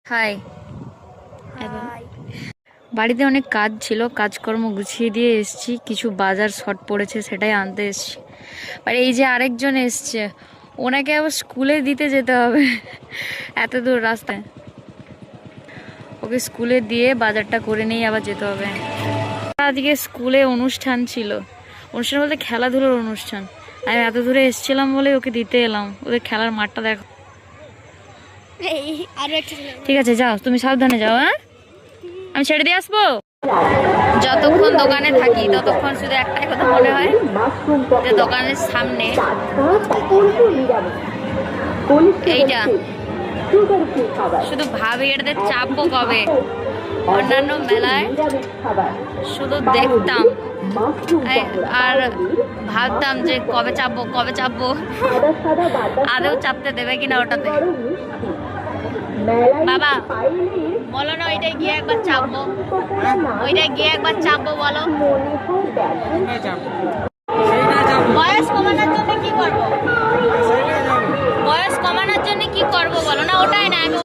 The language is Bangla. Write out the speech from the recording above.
হাই। বাড়িতে অনেক কাজ ছিল, কাজকর্ম গুছিয়ে দিয়ে এসেছি, কিছু বাজার শর্ট পড়েছে সেটাই আনতে এসেছি। আর এই যে আরেকজন এসছে, ওনাকে আবার স্কুলে দিতে যেতে হবে এত দূর রাস্তায়। ওকে স্কুলে দিয়ে বাজারটা করে নিয়ে আবার যেতে হবে। আজকে স্কুলে অনুষ্ঠান ছিল, অনুষ্ঠান বলতে খেলাধুলোর অনুষ্ঠান। আমি এত দূরে এসেছিলাম বলে ওকে দিতে এলাম। ওদের খেলার মাঠটা দেখো। ঠিক আছে, যাও, তুমি সাবধানে যাও। হ্যাঁ, আমি ছেড়ে দিয়ে আসবো। যতক্ষণ দোকানে থাকি ততক্ষণ শুধু একটাই কথা মনে হয় যে দোকানের সামনে এইটা শুধু ভাবি এটাদের চাপবো কবে। অন্যান্য মেলায় শুধু দেখতাম আর ভাবতাম যে কবে চাপবো আদৌ চাপতে দেবে কিনা ওটাতে। বাবা বলো না, ওইটাই গিয়ে একবার চাপবো, বলো। বয়স কমানোর জন্য কি করবো?